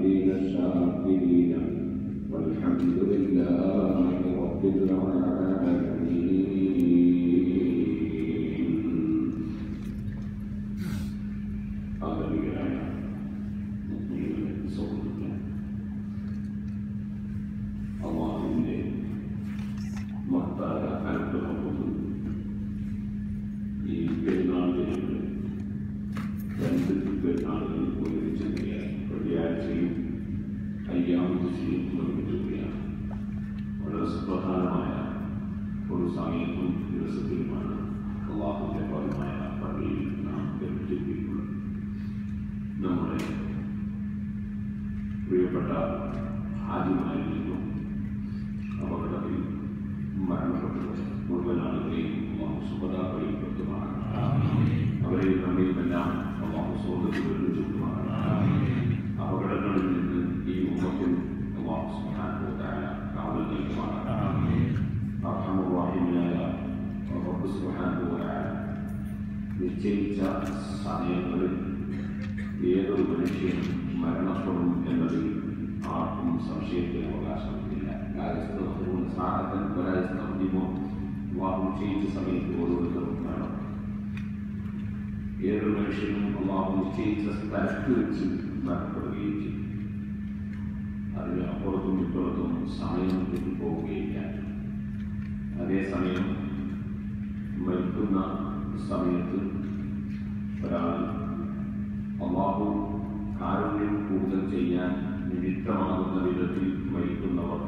الذاكرين الشاكرين والحمد لله رب العالمين. വളരെ സുപ്രധാനമായ ഒരു സമയത്തും ദിവസത്തിലുമാണ് അല്ലാഹുവിന്റെ പരമായ പള്ളിയിൽ നാം എത്തിയിട്ടുള്ളത്. നമ്മുടെ പ്രിയപ്പെട്ട ഹാജിമാരിൽ അപകടത്തിൽ മരണപ്പെട്ടത് മുഴുവൻ ആളുകളെയും അല്ലാഹു സുബദാകളിൽ പെടുത്തുമാണ്. അവരെയും നമ്മയുമെല്ലാം അല്ലാഹു സ്വർഗ്ഗത്തിൽ ചുറ്റുമാണ്. അപകടങ്ങളിൽ നിന്ന് ഈ ഉമ്മത്തിൽ അല്ലാഹു സുബ്ഹാനഹു വ തആല കാവൽ നൽകുമാണ്. അർഹമർ റഹീമായ റബ്ബ് സുബ്ഹാനഹു വ തആല നിശ്ചയിച്ച സമയങ്ങളിൽ ഏതൊരു മനുഷ്യനും മരണപ്പെടും എന്നതിൽ ആർക്കും സംശയത്തിന് അവകാശമില്ല. അല്ലാഹു നിശ്ചയിച്ച സമയത്ത് ഓരോരുത്തരും വേണം. ഏതൊരു മനുഷ്യനും അല്ലാഹു നിശ്ചയിച്ച സ്ഥലത്ത് വെച്ച് മരണപ്പെടുകയും ചെയ്യും. അതിന് അപ്പുറത്തും ഇപ്പുറത്തും സമയം തെറ്റിപ്പോവുകയില്ല. അതേസമയം മരിക്കുന്ന സമയത്ത് ഒരാൾ അല്ലാഹു കാരുണ്യം കൂടുതൽ ചെയ്യാൻ നിമിത്തമാകുന്ന വിധത്തിൽ മരിക്കുന്നവർ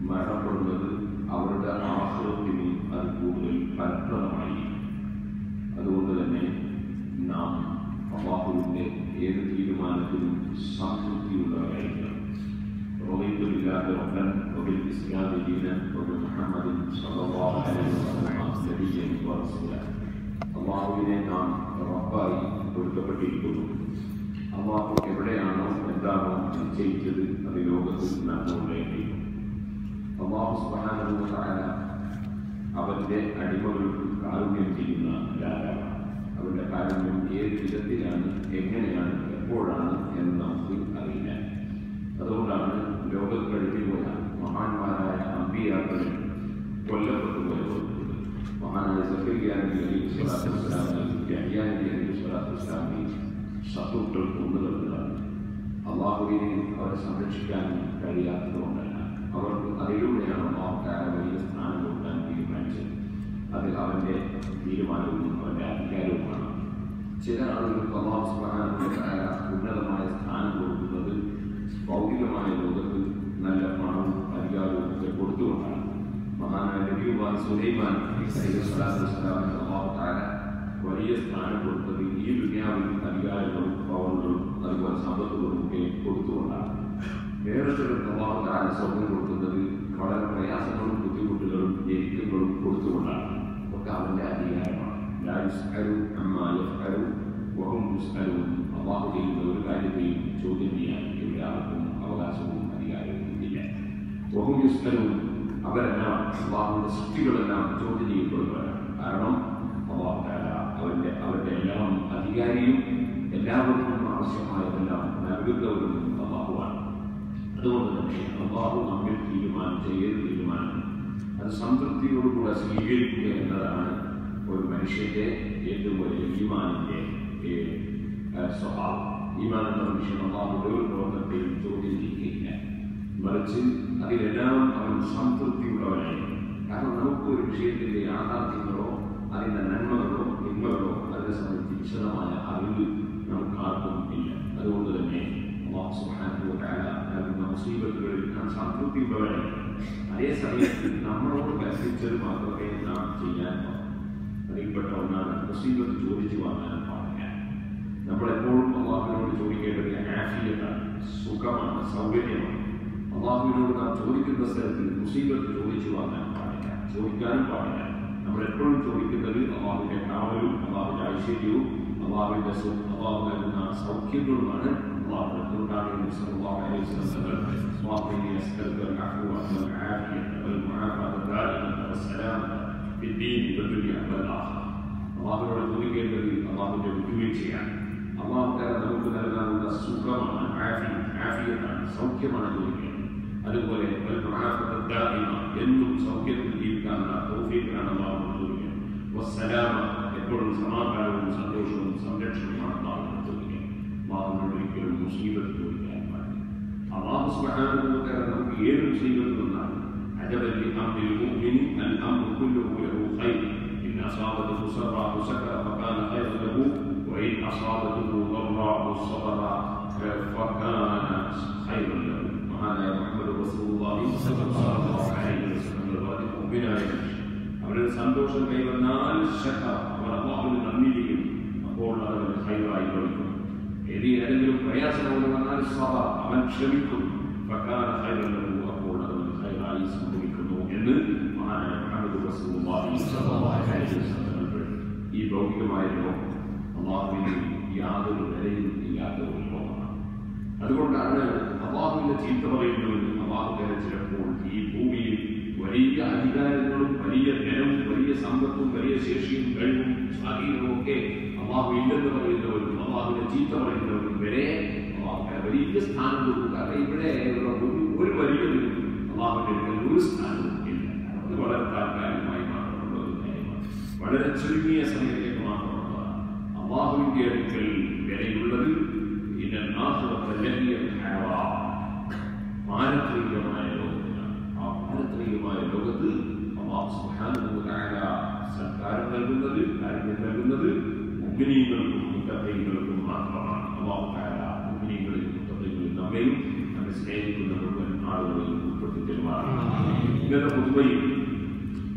മരണപ്പെടുന്നത് അവരുടെ ആശ്രയത്തിന് അത് കൂടുതൽ ഫലപ്രദമായി. അതുകൊണ്ട് തന്നെ നാം അല്ലാഹുവിന്റെ ഏത് തീരുമാനത്തിലും സംതൃപ്തിയുള്ളവരായിരിക്കണം. അല്ലാഹുവിനെ നാം റബ്ബായി പൊരുത്തപ്പെട്ടിരിക്കുന്നു. അല്ലാഹു എവിടെയാണോ എന്താണോ നിശ്ചയിച്ചത് അത് ലോകത്തിൽ നടന്നുകൊണ്ടേയിരിക്കും. അല്ലാഹു സുബ്ഹാനഹു വ തആല അവന്റെ അടിമകൾക്ക് കാരുണ്യം ചെയ്യുന്ന രാജാവാണ്. അവരുടെ കാരുണ്യം ഏത് വിധത്തിലാണ്, എങ്ങനെയാണ്, എപ്പോഴാണ് എന്ന് നമുക്ക് അറിയില്ല. അതുകൊണ്ടാണ് ലോകത്ത് കഴിഞ്ഞുപോയ മഹാന്മാരായ അമ്പിയാക്കൾ കൊല്ലപ്പെട്ടു പോയത്. മഹാനായ സക്കറിയ നബി അലൈഹി സ്വലാത്തു വസ്സലാം, യഹ്യാ നബി അലൈഹി സ്വലാത്തു വസ്സലാമിനെ ശത്രുക്കൾ കൊന്നുകളഞ്ഞതാണ്. അല്ലാഹുവിനെ അവരെ സംരക്ഷിക്കാൻ കഴിയാത്തതുകൊണ്ടല്ല, അവർക്ക് അതിലൂടെയാണ് അല്ലാഹു തആല വലിയ സ്ഥാനം കൊടുക്കാൻ തീരുമാനിച്ചത്. അത് അവന്റെ തീരുമാനവും അവന്റെ അധികാരവുമാണ്. ചില ആളുകൾക്ക് അല്ലാഹു സുബ്ഹാനഹു വ തആല ഉന്നതമായ സ്ഥാനം കൊടുക്കുന്നത് ഭൗതികമായ ലോകത്ത് നല്ല പണവും അധികാരവും ഒക്കെ കൊടുത്തുകൊണ്ടാണ്. മഹാനായ നബിയുല്ലാഹി സുലൈമാൻ അലൈഹി സ്വലാത്തു വസ്സലാമിന് അല്ലാഹു തആല വലിയ സ്ഥാനം കൊടുത്തത് ഈ ദുനിയാവിൽ അധികാരങ്ങളും പവറുകളും അതുപോലെ സമ്പത്തുകളും ഒക്കെ കൊടുത്തുകൊണ്ടാണ്. വേറെ ചിലർക്ക് അല്ലാഹു തആല സ്വർഗ്ഗം കൊടുക്കുന്നത് വളരെ പ്രയാസങ്ങളും ബുദ്ധിമുട്ടുകളും ഞെരുക്കങ്ങളും കൊടുത്തുകൊണ്ടാണ്. ഒക്കെ അവന്റെ അധികാരമാണ്. ലാ യുസ്അലു അമ്മാ യഫ്അലു വഹും യുസ്അലൂൻ. അല്ലാഹു ചെയ്യുന്ന ഒരു കാര്യത്തെയും ചോദ്യം ചെയ്യാൻ ഇവിടെ ആർക്കും അവകാശവും അധികാരവും ഇല്ല. വഹും യുസ്അലൂൻ, അവരെല്ലാം അല്ലാഹുവിന്റെ സൃഷ്ടികളെല്ലാം ചോദ്യം ചെയ്യപ്പെടുന്നവരാണ്. കാരണം അല്ലാഹു തആല അവരുടെ എല്ലാം അധികാരിയും എല്ലാവർക്കും ആവശ്യമായതെല്ലാം നൽകുന്നവരും അല്ലാഹുവാണ്. അതുകൊണ്ട് തന്നെ അല്ലാഹു നമ്മിൽ തീരുമാനിച്ച ഏത് തീരുമാനം അത് സംതൃപ്തിയോടുകൂടെ സ്വീകരിക്കുക എന്നതാണ് ഒരു മനുഷ്യന്റെ ഏറ്റവും വലിയ ഈമാനിന്റെ സ്വഭാവം. ഈമാൻ എന്ന മനുഷ്യൻ അല്ലാഹുവിന്റെ ഒരു പ്രവർത്തനത്തെയും ചോദ്യം ചെയ്യുകയില്ല, മറിച്ച് അതിലെല്ലാം അവൻ സംതൃപ്തിയുള്ളവനായിരിക്കും. കാരണം നമുക്കൊരു വിഷയത്തിന്റെ യാഥാർത്ഥ്യങ്ങളോ അതിന്റെ നന്മകളോ തിന്മകളോ അതിനെ സംബന്ധിച്ച് വിശദമായ അറിവ് നമുക്ക് ആർക്കും ഇല്ല. അതുകൊണ്ട് തന്നെ അല്ലാഹു സുബ്ഹാനഹു വ തആല നൽകുന്ന മുസീബത്തുകളിൽ നാം സംതൃപ്തിയുള്ളവരായിരിക്കും. അതേസമയത്ത് നമ്മളോട് കൽപ്പിച്ചത് മാത്രമേ നാം ചെയ്യാൻ പാടുള്ളൂ. അതിൽപ്പെട്ട ഒന്നാണ് മുസീബത്ത് ചോദിച്ചു വാങ്ങാൻ പാടില്ല. നമ്മളെപ്പോഴും അല്ലാഹുവിനോട് ചോദിക്കേണ്ടത് ആഫിയത്താണ്, സുഖമാണ്, സൗകര്യമാണ്. അല്ലാഹുവിനോട് നാം ചോദിക്കുന്ന സ്ഥലത്ത് മുസീബത്ത് ചോദിച്ചു വാങ്ങാൻ പാടില്ല, ചോദിക്കാനും പാടില്ല. നമ്മളെപ്പോഴും ചോദിക്കുന്നത് അല്ലാഹുവിന്റെ കാവലും അല്ലാഹുവിന്റെ ഐശ്വര്യവും അല്ലാഹുവിന്റെ അല്ലാഹു നൽകുന്ന സൗഖ്യങ്ങളുമാണ്. അല്ലാഹുവിനോട് ചോദിക്കേണ്ടത് അല്ലാഹുവിന്റെ വിട്ടുവീഴ്ചയാണ്. അള്ളാഹു തആല നമുക്ക് നൽകാനുള്ള സുഖമാണ്, ആഫിയത്താണ്, സൗഖ്യമാണ് ചോദിക്കുന്നത്. അതുപോലെ എന്നും സൗഖ്യത്തിൽ ജീവിക്കാനുള്ള തൗഫീഖാണ് അള്ളാഹു ചോദിക്കുന്നത്. വസ്സലാമ, എപ്പോഴും സമാധാനവും സന്തോഷവും സംരക്ഷണവുമാണ് അള്ളാഹു ചോദിക്കുന്നത്. അള്ളാഹുവിനോട് ഒരിക്കലും മുസീബത്ത് ചോദിക്കാൻ പാടില്ല. അള്ളാഹു സുബ്ഹാനഹു വ തആല നമുക്ക് ഏത് മുസീബത്ത് വന്നാലും അജബൻ ലിഅംരിൽ മുഅ്മിനി അൽ അംറു കുല്ലുഹു ലഹു ഖൈർ ഇൻ അസാബതഹു സറഉ സകറ ഫകാന ഖൈറൻ ലഹു വഇൻ അസാബതഹു ضراء صبر فكان خيرا له. മഹാനായ മുഹമ്മദ് റസൂലുള്ളാഹി സ്വല്ലല്ലാഹു അലൈഹി വസല്ലം മുഅ്മിനായ അവരുടെ സന്തോഷം കൈവന്നാൽ അവർ അല്ലാഹുവിന് നന്ദി ചെയ്യും. അപ്പോൾ അത് ഖൈറായി ഭവിക്കും. ഏതെങ്കിലും പ്രയാസം വന്നാൽ സബർ, അവൻ ക്ഷമിക്കും. ഫകാന ഖൈറൻ ലഹു, അപ്പോൾ അത് ഖൈറായി സംഭവിക്കുന്നു എന്ന് മഹാനായ മുഹമ്മദ് റസൂലുള്ളാഹി സ്വല്ലല്ലാഹു അലൈഹി വസല്ലം. ഈ ഭൗതികമായ ലോകം അല്ലാഹുവിന് യാതൊരു വിലയും ഇല്ലാത്ത ഒരു ലോകമാണ്. അതുകൊണ്ടാണ് അല്ലാഹുവിനെ ചീത്ത പറയുന്നവരും അല്ലാഹു ചിലപ്പോൾ ഈ ഭൂമിയിൽ വലിയ അധികാരങ്ങളും വലിയ ധനവും വലിയ സമ്പത്തും വലിയ ശേഷിയും കഴിവും സ്വാധീനവും ഒക്കെ അല്ലാഹു ഇല്ലെന്ന് പറയുന്നവരും അല്ലാഹുവിനെ ചീത്ത പറയുന്നവരും വരെ വലിയ സ്ഥാനം കൊടുക്കും. കാരണം ഇവിടെ ഒരു വലിയ അല്ലാഹുവിന്റെ ഒരു സ്ഥാനവും ഇല്ല. അത് വളരെ താൽക്കാലികമായി മാത്രമുള്ള ഒരു കാര്യമാണ്, വളരെ ചുരുങ്ങിയ സമയത്തേക്ക് മാത്രമുള്ളതാണ്. അല്ലാഹുവിന്റെ അടുക്കൽ വിലയുള്ളത് പാരത്രികമായ ലോകത്തിലാണ്. ആ പാരത്രികമായ ലോകത്ത് അല്ലാഹു സുബ്ഹാനഹു വ തആല സൽക്കാരം നൽകുന്നത്, കാരുണ്യം നൽകുന്നത് മുഅ്മിനീങ്ങൾക്കും മുത്തഖീങ്ങൾക്കും മാത്രമാണ്. അല്ലാഹു തആല മുഅ്മിനീങ്ങളിൽ മുത്തഖീങ്ങളിൽ നമ്മയും നമ്മെ സ്നേഹിക്കുന്ന മുഴുവൻ ആളുകളെയും ഉൾപ്പെടുത്തി തരുമാറാകട്ടെ. ഇന്നത്തെ പൊതുവയിൽ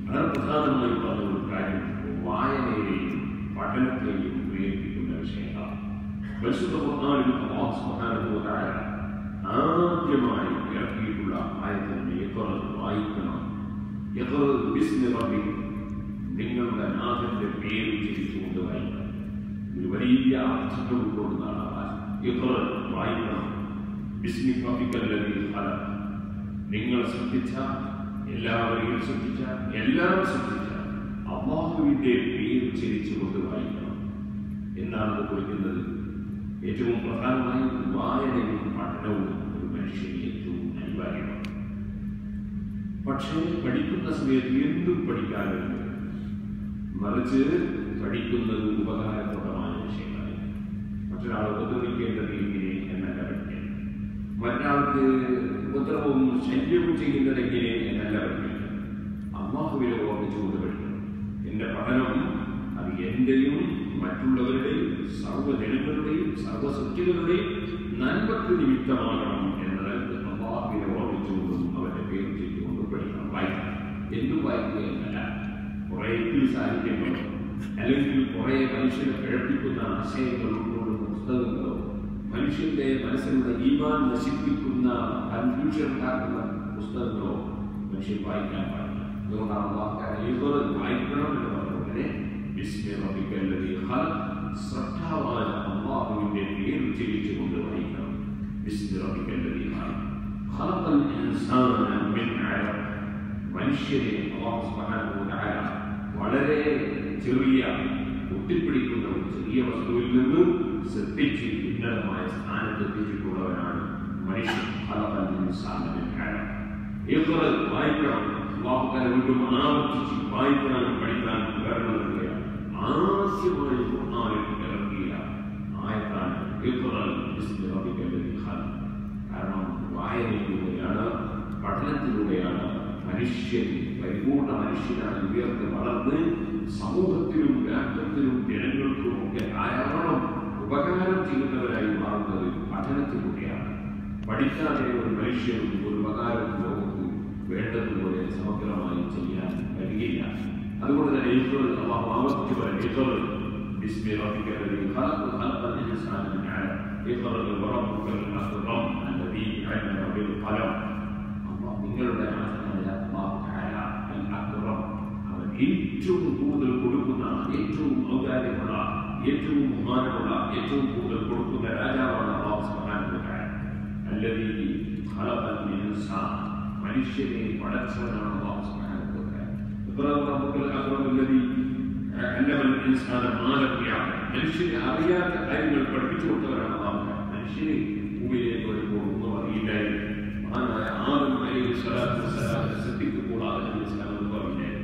വളരെ പ്രധാനമായി പറഞ്ഞ ഒരു കാര്യം വായനയെയും പഠനത്തെയും പ്രേരിപ്പിക്കുന്ന വിഷയങ്ങളാണ്. പരിശുദ്ധ ഖുർആനിൽ അല്ലാഹു സുബ്ഹാനഹു വ തആല ആദ്യമായി ഇറക്കിയിട്ടുള്ള ആയത്തിന്റെ വായിക്കണം. ബിസ്മി റബ്ബിക, നിങ്ങളുടെ നാഥന്റെ പേര് ഉച്ചരിച്ചുകൊണ്ട് വായിക്കണം. ഒരു വലിയ അർത്ഥം ഉൾക്കൊള്ളുന്നതാണ് വായിക്കണം. ബിസ്മി റബ്ബിക്കല്ലദീ ഖലഖ, നിങ്ങൾ സൃഷ്ടിച്ച, എല്ലാവരെയും സൃഷ്ടിച്ച, എല്ലാം സൃഷ്ടിച്ച അല്ലാഹുവിന്റെ പേര് ഉച്ചരിച്ചുകൊണ്ട് വായിക്കണം. എന്നാണ് അത് കുറിക്കുന്നത്. ഏറ്റവും പ്രധാനമായി വായനയും പഠനവും ഒരു മനുഷ്യന് ഏറ്റവും അനിവാര്യമാണ്. പക്ഷേ പഠിക്കുന്ന സമയത്ത് എന്തും പഠിക്കാറുണ്ട്, മറിച്ച് പഠിക്കുന്നത് ഉപകാരപ്രദമായ വിഷയമാണ്. മറ്റൊരാൾ ഉപദ്രവിക്കേണ്ടത് എങ്ങനെ എന്നല്ല പഠിക്കണം, മറ്റൊരാൾക്ക് ഉപദ്രവവും ശല്യവും ചെയ്യുന്നത് എങ്ങനെ എന്നല്ല പഠിക്കണം. അല്ലാഹുവിനെ ഓർമ്മിച്ചുകൊണ്ട് പഠിക്കണം. എൻ്റെ പഠനം അത് എന്റെയും മറ്റുള്ളവരുടെയും സർവ്വജനങ്ങളുടെയും സർവ്വസൃഷ്ടികളുടെയും നന്മക്ക് നിമിത്തമാകണം എന്നത് അല്ലാഹുവിനെ ഓർമ്മിച്ചുകൊണ്ടും അവരുടെ പേര് ചെയ്തുകൊണ്ടും പഠിക്കണം. വായിക്കണം. എന്തും വായിക്കുകയെന്നല്ല, കുറെ സാഹിത്യങ്ങളോ അല്ലെങ്കിൽ കുറെ മനുഷ്യനെ കിഴപ്പിക്കുന്ന ആശയങ്ങൾ ഉൾക്കൊള്ളുന്ന പുസ്തകങ്ങളോ മനുഷ്യന്റെ മനസ്സിലുള്ള ഈമാൻ നശിപ്പിക്കുന്ന കൺഫ്യൂഷൻ ഉണ്ടാക്കുന്ന പുസ്തകങ്ങളോ മനുഷ്യൻ വായിക്കാൻ പാടില്ല. അതുകൊണ്ടാണ് വായിക്കണം എന്ന് പറഞ്ഞ ബിസ്മി റബ്ബിക്കല്ലദീ ഖലഖ, ശ്രദ്ധാവാൻ അല്ലാഹുവിന്റെ പേര് ഉച്ചരിച്ചുകൊണ്ട് വായിക്കണം. ബിസ്മി റബ്ബിക്കല്ലദീ ഖലഖ, ഖലഖൽ ഇൻസാന മിൻ അലഖ്, മനുഷ്യനെ അല്ലാഹു സുബ്ഹാനഹു വ തആല വളരെ ചെറിയ ഒട്ടിപ്പിടിക്കുന്ന ഒരു ചെറിയ വസ്തുവിൽ നിന്ന് ശ്രദ്ധിച്ച് ഉന്നതമായ സ്ഥാനത്തെത്തിച്ചിട്ടുള്ളവനാണ് മനുഷ്യൻ. ഖലഖൽ ഇൻസാന മിൻ അലഖ്, വായിക്കണം. അല്ലാഹു തആല വീണ്ടും ആവർത്തിച്ച് വായിക്കാനും പഠിക്കാനും കാരണം നൽകുകയാണ്. ആദ്യമായി ഖുർആനിൽ ഇറങ്ങിയ ആയത്താണ് ബിസ്മി റബ്ബിക്കല്ലദീ ഖലഖ. കാരണം വായനയിലൂടെയാണ്, പഠനത്തിലൂടെയാണ് മനുഷ്യൻ പരിപൂർണ മനുഷ്യനായി ഉയർന്ന് വളർന്ന് സമൂഹത്തിലും രാഷ്ട്രത്തിലും ജനങ്ങൾക്കും ഒക്കെ ധാരാളം ഉപകാരം ചെയ്യുന്നവരായി മാറുന്നത് പഠനത്തിലൂടെയാണ്. പഠിക്കാതെ ഒരു മനുഷ്യനും ഒരു ഉപകാരം ലോകത്ത് വേണ്ടതുപോലെ സമഗ്രമായി ചെയ്യാൻ കഴിയില്ല. അതുകൊണ്ട് തന്നെ അല്ലാഹു ആവർത്തിച്ച് പറയുന്നു, ബിസ്മി റബ്ബിക്കല്ലദീ ഖലഖ, ഖലഖൽ ഇൻസാന മിൻ അലഖ്, ഇഖ്റഅ വറബ്ബുക്കൽ അക്റം അല്ലദീ അല്ലമ ബിൽ ഖലം. അല്ലാഹു നിങ്ങളുടെ നാഥനായ അല്ലാഹു തആല അൽ അക്റം, അവൻ ഏറ്റവും കൂടുതൽ കൊടുക്കുന്ന, ഏറ്റവും ഔദാര്യമുള്ള, ഏറ്റവും ബഹുമാനമുള്ള, ഏറ്റവും കൂടുതൽ കൊടുക്കുന്ന രാജാവാണ് അല്ലാഹു സുബ്ഹാനഹു വ തആല. അല്ലദീ ഖലഖൽ ഇൻസാന, മനുഷ്യനെ പടച്ചവനാണ് അല്ലാഹു സുബ്ഹാനഹു വ തആല. ഇഖ്റഅ വറബ്ബുക്കൽ അക്റം അല്ലദീ മനുഷ്യനെ അറിയാത്ത കാര്യങ്ങൾ പഠിപ്പിച്ചു കൊടുത്തവരാണ് മനുഷ്യനെ ഭൂമിയിലേക്ക് വരുമ്പോൾ ഒന്നും അറിയില്ലായിരുന്നു. മഹാനായ ആദം അലൈഹിസ്സലാത്തു വസ്സലാം സൃഷ്ടിക്ക് കൂടാതെ ഒന്നും അറിയില്ലായിരുന്നു.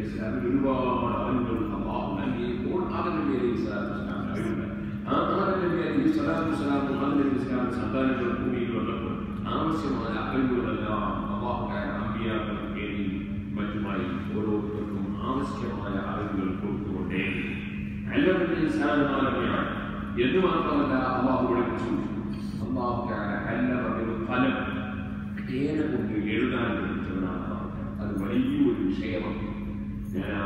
ഇസ്ലാമിൽ ഒരുപാട് അറിവുകൾ അല്ലാഹു നൽകിയപ്പോൾ ആദം നബി അലൈഹിസ്സലാത്തു വസ്സലാം അറിവുണ്ട്. ആ ആദം നബി അലൈഹിസ്സലാത്തു വസ്സലാം ആദം നബി ഇസ്ലാം സന്താനങ്ങൾ ഭൂമിയിൽ വന്നപ്പോൾ ആവശ്യമായ അറിവുകളെല്ലാം അല്ലാഹു അമ്പിയാക്കൾക്കും മറ്റുമായി ഓരോരുത്തർക്കും ആവശ്യമായ അറിവുകൾ കൊടുത്തുകൊണ്ടേ എന്ന് മാത്രമല്ല അള്ളാഹു പഠിപ്പിച്ചു. അള്ളാഹു ഫലം പേന കൊണ്ട് എഴുതാൻ പഠിച്ചവനാണ്. അത് വലിയൊരു വിഷയമാണ്. ഞാൻ ആ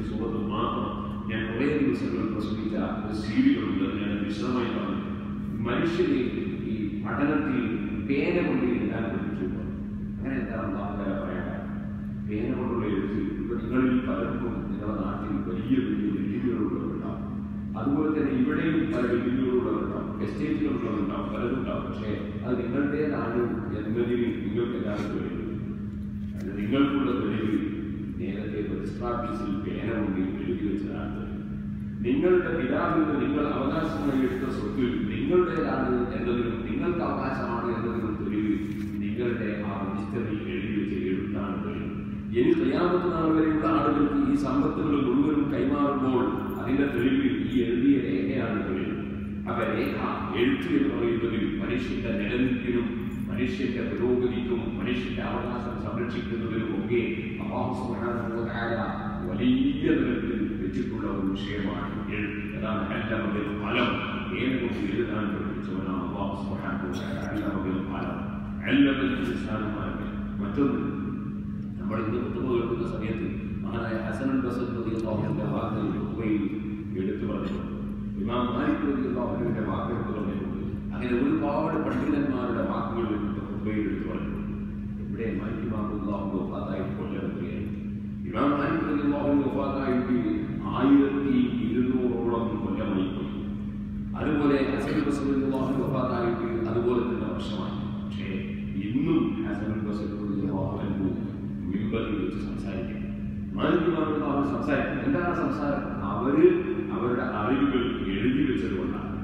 സുഹൃത്തും മാത്രം ഞാൻ കുറേ ദിവസങ്ങൾ പ്രസംഗിച്ച ഒരു സീരിയലുണ്ട്. ഞാൻ വിശദമായി പറഞ്ഞു. മനുഷ്യനെ ഈ പഠനത്തിൽ പേന കൊണ്ട് എഴുതാൻ പഠിപ്പിച്ചു. അങ്ങനെ എന്താ അള്ളാഹു പറയാൻ പേന കൊണ്ടുള്ള എഴുത്ത് ഇപ്പൊ നിങ്ങളിൽ പലർക്കും നിങ്ങളുടെ നാട്ടിൽ വലിയ വലിയ വെല്ലുവിളികളുള്ളവരുണ്ടാവും. അതുപോലെ തന്നെ ഇവിടെയും പല വെല്ലുവിളികളുള്ളവരുണ്ടാവും. എസ്റ്റേറ്റുകളുള്ളവരുണ്ടാവും, പലരുണ്ടാവും. പക്ഷേ അത് നിങ്ങളുടേതാണ് എന്നതിന് നിങ്ങൾക്ക് എല്ലാവർക്കും കഴിയും. അത് നിങ്ങൾക്കുള്ള തെളിവ് നേരത്തെ രജിസ്റ്റർ ഓഫീസിൽ പേന കൊണ്ട് എഴുതി വെച്ചതാണ്. നിങ്ങളുടെ പിതാവിൽ നിന്ന് നിങ്ങൾ അവകാശമായി എടുത്ത സ്വത്ത് നിങ്ങളുടേതാണ് എന്നതിനും നിങ്ങൾക്ക് അവകാശമാണ് എന്നതിനും തെളിവ് നിങ്ങളുടെ ആ രജിസ്റ്ററിൽ എഴുതി വെച്ച് എഴുത്താണ് തെളിവ്. ഇനി ഖിയാമത്ത് നാൾ വരെയുള്ള ആളുകൾക്ക് ഈ സമ്പത്തുകൾ മുഴുവനും കൈമാറുമ്പോൾ അതിന്റെ തെളിവ് ഈ എഴുതിയ രേഖയാണ് തെളിവ്. അപ്പൊ രേഖ എഴുത്ത് എന്ന് പറയുന്നത് മനുഷ്യന്റെ നിലനിൽപ്പിനും മനുഷ്യന്റെ പുരോഗതിക്കും മനുഷ്യന്റെ അവകാശം സംരക്ഷിക്കുന്നതിനും ഒക്കെ അല്ലാഹു സുബ്ഹാനഹു വ തആല വലിയ തലത്തിൽ വെച്ചിട്ടുള്ള ഒരു വിഷയമാണ് എഴുത്ത്. അതാണ് അല്ലമൽ ഖലം. ഏതുകൊണ്ട് എഴുതാൻ പഠിപ്പിച്ചവനാണ് അല്ലാഹു സുബ്ഹാനഹു വ തആല. അല്ലമൽ ഖലം അല്ലമൽ ഇൻസാനമാകെ. മറ്റൊന്ന് നമ്മൾ ഇന്ന് കുത്തുബ കേൾക്കുന്ന സമയത്ത് മഹാനായ ഹസനുൽ ബസരി റളിയല്ലാഹു അൻഹുവിന്റെ വാക്കുകൾ കുത്തുബയിൽ എടുത്തു പറഞ്ഞിട്ടുണ്ട്. ഇമാം മാലിക് റളിയല്ലാഹു അൻഹുവിന്റെ വാക്കുകൾ എടുത്തു പറഞ്ഞിട്ടുണ്ട്. അങ്ങനെ ഒരുപാട് പണ്ഡിതന്മാരുടെ വാക്കുകൾ കുത്തുബയിൽ എടുത്തു പറഞ്ഞിട്ടുണ്ട്. ഇവിടെ മാലിക് ഇമാം വഫാത്തായിട്ട് കൊല്ലപ്പെടുകയായി. ഇമാം മാലിക് റളിയല്ലാഹു അൻഹു വഫാത്തായിട്ട് 1200ഓളം കൊല്ലമായി പോയി. അതുപോലെ ഹസനുൽ ബസരി റളിയല്ലാഹു അൻഹു വഫാത്തായിട്ട് അതുപോലെ തന്നെ വർഷമായി. പക്ഷേ ഇന്നും ഹസനുൽ ബസരി റളിയല്ലാഹു അൻഹു മിമ്പറിൽ വെച്ച് സംസാരിക്കും. മാലിക് ഇമാം സംസാരിക്കും. എന്താണ് സംസാരം? അവരുടെ അറിവുകൾ എഴുതി വെച്ചത് കൊണ്ടാണ്.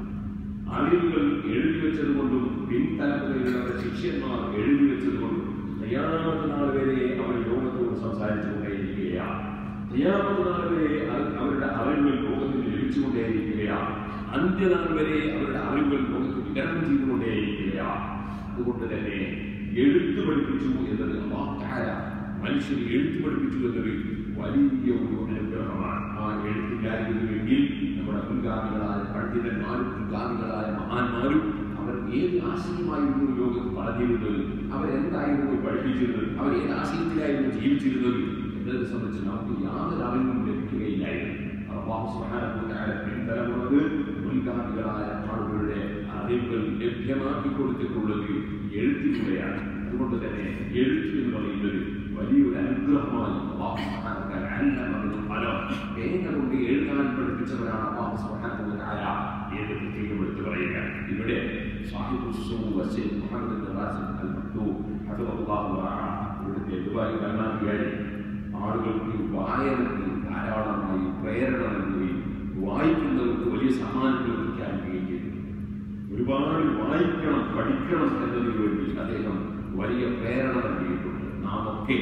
അറിവുകൾ എഴുതി വെച്ചത് കൊണ്ടും പിൻതലമുറയിലുള്ള ശിഷ്യന്മാർ എഴുതി വെച്ചത് കൊണ്ടും ഖിയാമത്ത് നാൾ വരെ അവർ ലോകത്തോട് സംസാരിച്ചുകൊണ്ടേയിരിക്കുകയാണ്. ഖിയാമത്ത് നാൾ വരെ അവരുടെ അറിവുകൾ ലോകത്തിന് ലഭിച്ചുകൊണ്ടേയിരിക്കുകയാണ്. അന്ത്യനാൾ വരെ അവരുടെ അറിവുകൾ ലോകത്ത് വിതരണം ചെയ്തുകൊണ്ടേയിരിക്കുകയാണ്. അതുകൊണ്ട് തന്നെ എഴുത്ത് പഠിപ്പിച്ചു എന്നത് അല്ലാഹു തആല മനുഷ്യന് എഴുത്ത് പഠിപ്പിച്ചു എന്നത് വലിയ ഒരു അനുഗ്രഹമാണ്. ആ എഴുത്തില്ലായിരുന്നുവെങ്കിൽ നമ്മുടെ മുൻഗാമികളായ പണ്ഡിതന്മാരും മുൻഗാമികളായ മഹാന്മാരും അവർ ഏത് ആശയമായിരുന്നു ലോകത്ത് പറഞ്ഞിരുന്നത്, അവരെന്തായിരുന്നു പഠിപ്പിച്ചിരുന്നത്, അവർ ഏത് ആശയത്തിലായിരുന്നു ജീവിച്ചിരുന്നത് എന്നതിനെ സംബന്ധിച്ച് നമുക്ക് യാതൊരു അറിവും ലഭിക്കുകയില്ലായിരുന്നു. അല്ലാഹു സുബ്ഹാനഹു വ തആല പിൻതലമുറക്ക് മുൻഗാമികളായ ആളുകളുടെ അറിവുകൾ ലഭ്യമാക്കി കൊടുത്തിട്ടുള്ളത് എഴുത്തിലൂടെയാണ്. അതുകൊണ്ട് തന്നെ എഴുത്ത് എന്ന് പറയുന്നത് വലിയൊരു അനുഗ്രഹമായി അല്ലാഹു സുബ്ഹാനഹു വ തആല പേന കൊണ്ട് എഴുതാൻ പഠിപ്പിച്ചവരാണ് അല്ലാഹു സുബ്ഹാനഹു വ തആല എന്ന് പ്രത്യേകം എടുത്തു പറയുക. ഇവിടെ മുഹമ്മദ് അൽ മക്തൂം ഹഫിളഹുല്ലാഹു തആല ഇവിടുത്തെ ദുബായ് ഭരണാധികാരി ആളുകൾക്ക് വായനക്ക് ധാരാളമായി പ്രേരണ നൽകുകയും വായിക്കുന്നവർക്ക് വലിയ സമ്മാനങ്ങൾ പ്രഖ്യാപിക്കുകയും ചെയ്തു. ഒരുപാട് വായിക്കണം, പഠിക്കണം എന്നതിനു വേണ്ടി അദ്ദേഹം വലിയ പ്രേരണ നൽകിയിട്ടുണ്ട്. നാം ഒക്കെ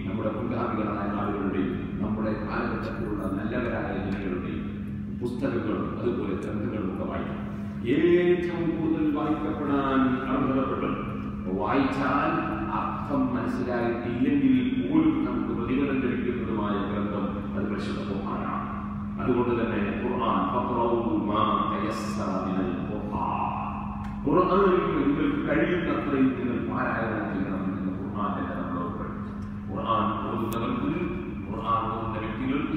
നമ്മുടെ മുൻഗാമികളായ ആളുകളുടെയും നമ്മുടെ കാലഘട്ടത്തിലുള്ള നല്ലവരായ ജനങ്ങളുടെയും പുസ്തകങ്ങളും അതുപോലെ ഗ്രന്ഥങ്ങളും ഒക്കെ വായിക്കണം. ഏറ്റവും കൂടുതൽ വായിക്കപ്പെടാൻ അർഹതപ്പെട്ടത്, വായിച്ചാൽ അർത്ഥം മനസ്സിലായിട്ടില്ലെങ്കിൽ പോലും നമുക്ക് പ്രതിഫലം ലഭിക്കുന്നതുമായ ഗ്രന്ഥം അത് പരിശുദ്ധ ഖുർആനാണ്. അതുകൊണ്ട് തന്നെ ഖുർആൻ ഖുർആനിൽ നിങ്ങൾക്ക് കഴിയുന്നത്രയും നിങ്ങൾ പാരായണം ചെയ്യണം എന്ന് ഖുർആൻ തന്നെ നമ്മളോട് പഠിപ്പിച്ചു. ഖുർആൻ ഓതുന്നവർക്ക്, ഖുർആൻ ഓതുന്ന വ്യക്തികൾക്ക്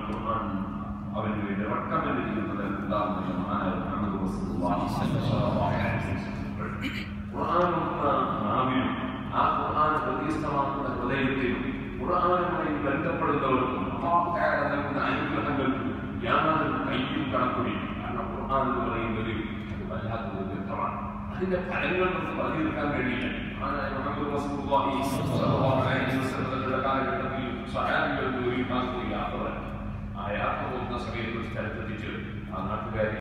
ഖുർആൻ അവന് വേണ്ടി റെക്കമെൻഡ് ചെയ്യുന്നത് ഉണ്ടാകുന്ന ഖുർആനും ആ ഖുർആൻ വ്യത്യസ്തമാക്കുന്ന ഹൃദയത്തിലും ഖുർആനുമായി ബന്ധപ്പെടുന്നവർക്കും നൽകുന്ന അനുഗ്രഹങ്ങൾക്ക് യാതൊരു കയ്യും കണക്കുമില്ല. കാരണം ഖുർആൻ എന്ന് പറയുന്നത് അത് വല്ലാത്തൊരു ഗ്രന്ഥമാണ്. അതിന്റെ ഫലങ്ങൾ നമുക്ക് പറഞ്ഞു തീർക്കാൻ കഴിയില്ല. മുഹമ്മദ് റസൂലുള്ളാഹി സ്വല്ലല്ലാഹു അലൈഹി വസല്ലമയുടെ കാലഘട്ടത്തിൽ സഹാബികൾ ഒരു യാത്ര പോകുന്ന സമയത്ത് ഒരു സ്ഥലത്തെത്തിച്ച് ആ നാട്ടുകാരി